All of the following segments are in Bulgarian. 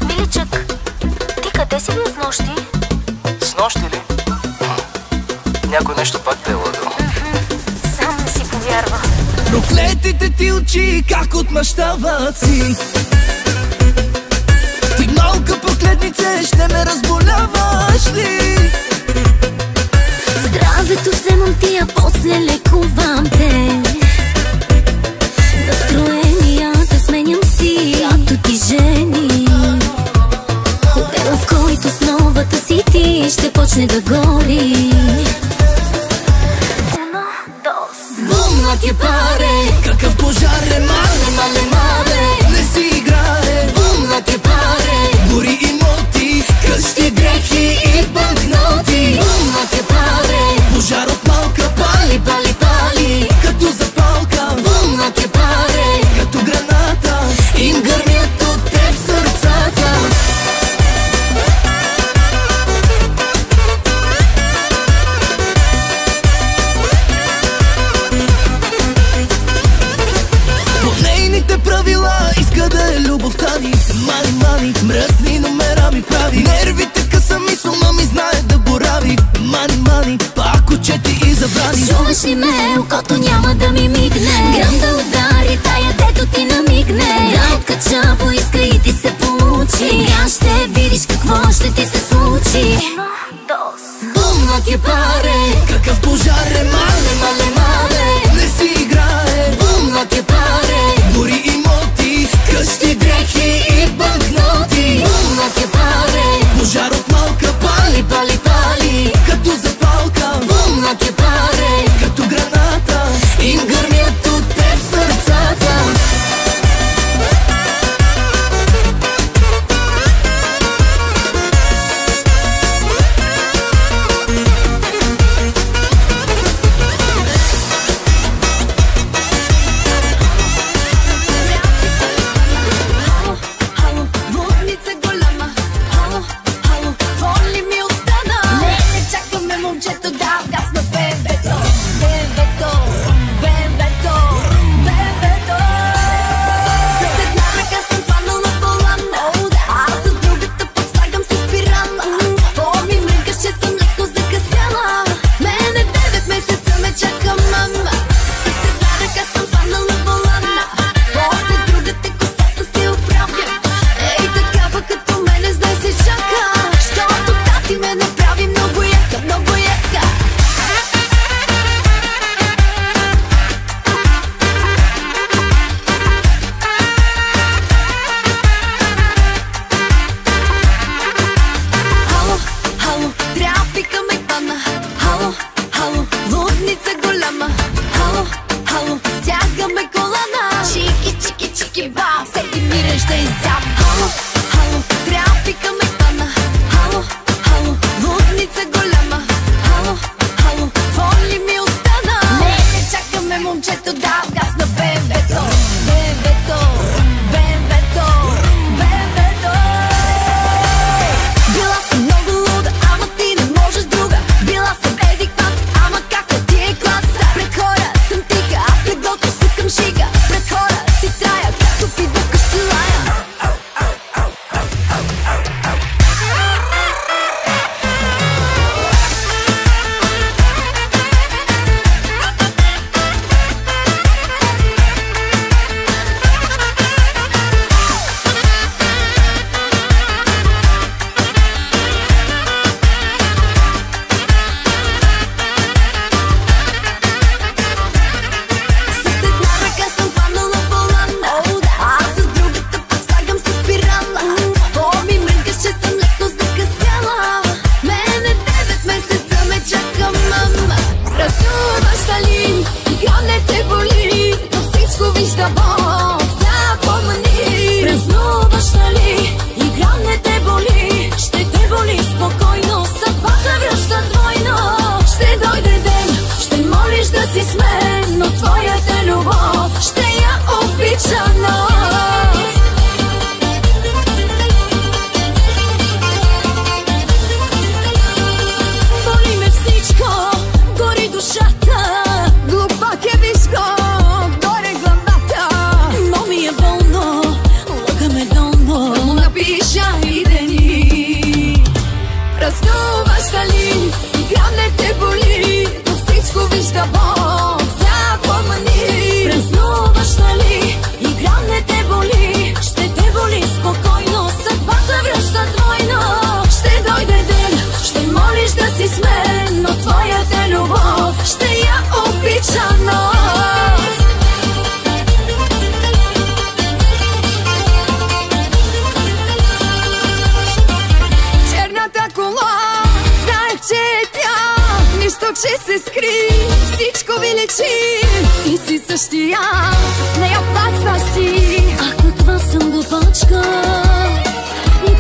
Миличък, ти къде си бил с нощи? С нощи ли? Някой нещо пак те е лъгал. Сам не си повярва. Проклетите ти очи как отмъщават си. Ти малка проклетнице, ще ме разболяваш ли? Здравето вземам ти, а после лекувам те. Настроенията сменям си, както ти жени. Хотела, в който с новата си ти ще почне да гори. Uno, dos. Бум, che pare, какъв пожар е, мале, мале, мале. Не си играе, бум, che pare. Гори имоти, къщи, дрехи и банкноти. Бум, che pare. Пожар от малка, пали, пали, пали. Като запалка, бум, che pare. Като граната, им гърмят от теб сърцата. Правила иска да е любовта ни. Мани, мани, мръсни номера ми прави. Нервите къса ми, с ума ми знае да борави. Мани, мани, пак очети и забрани. Чуваш ли ме, окото няма да ми мигне. Грам да удари, тая дето ти намигне. Да откача, поиска и ти се получи. Сега ще видиш какво ще ти се случи. Uno, dos. Бум, che pare. Какъв пожар е, мале, мале, мале. Не си играе, бум, che pare. Гори имоти, къщи, дрехи и банкноти. Бум, che pare. Пожар от малка, пали, пали, пали. Като запалка, бум, che pare. Като граната, им гърмят от теб сърцата. дали играм не те боли, но всичко вижда Бог, запомни. Празнуваш нали, играм не те боли, ще те боли спокойно, съдбата връща двойно. Ще дойде ден, ще молиш да си с мен, но твоята любов ще я обича нос. Черната кола, знаех, че е тя, нищо, че се скри, всичко ви лечи. Ти си същия, с нея пасва си. А каква съм глупачка,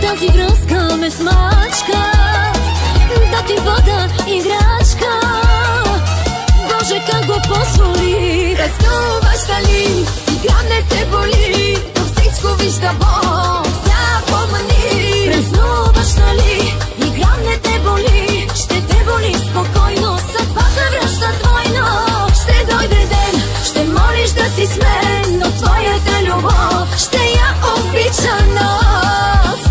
тази връзка ме смачка, да ти бъда играчка. Боже, как го позволи. Празнуваш дали играм не те боли, но всичко вижда Бог, запомни. Празнуваш нали, играм не те боли, ще те боли спокойно, съдбата връща двойно. Ще дойде ден, ще молиш да си с мен, но твоята любов ще я обича нос.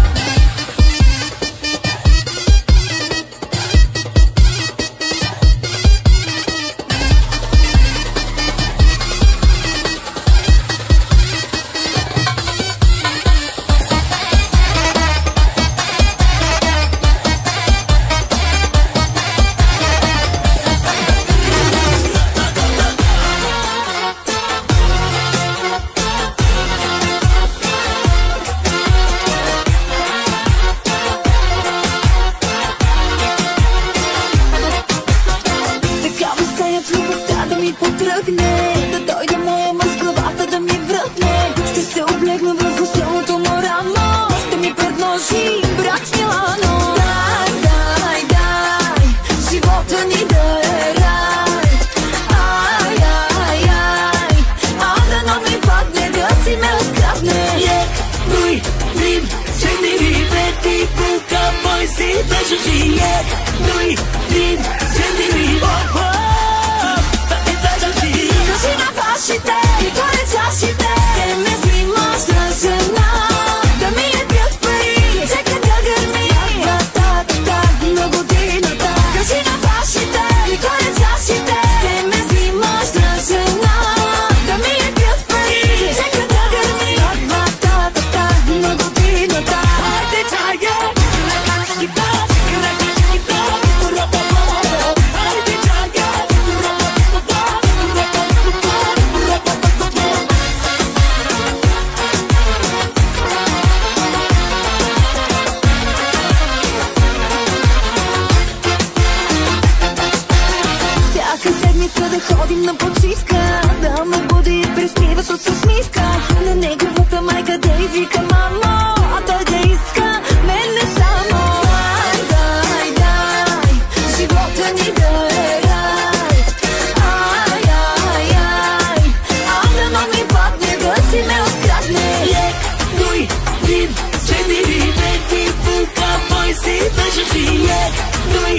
Да дойде моя мъж, главата да ми връхне. Ще се облегна върху силното му рамо, ще ми предложи брак Милано. Дай, дай, дай, живота ни да е рай. Ай, ай, ай, дано ми падне да си ме открадне. Noi prin sentirile tipuca poi si beșușie. Noi prin sentirile Вашите и горечащите ще ме взимаш на жена, да ми лепят пари, чека да гърми на годината. Кажи на вашите и горечащите ще ме взимаш на жена, да ми лепят пари, чека да гърми на годината. Хайде чая, да ходим на почивка, да ме буди и приспива с усмивка. На неговата майка да й вика мамо, а той да иска мен не само. Дай, дай, дай, живота ни да е рай. Ай, ай, ай, дано ми падне да си ме открадне. Noi prin sentirile tipuca poi si beșușie. Noi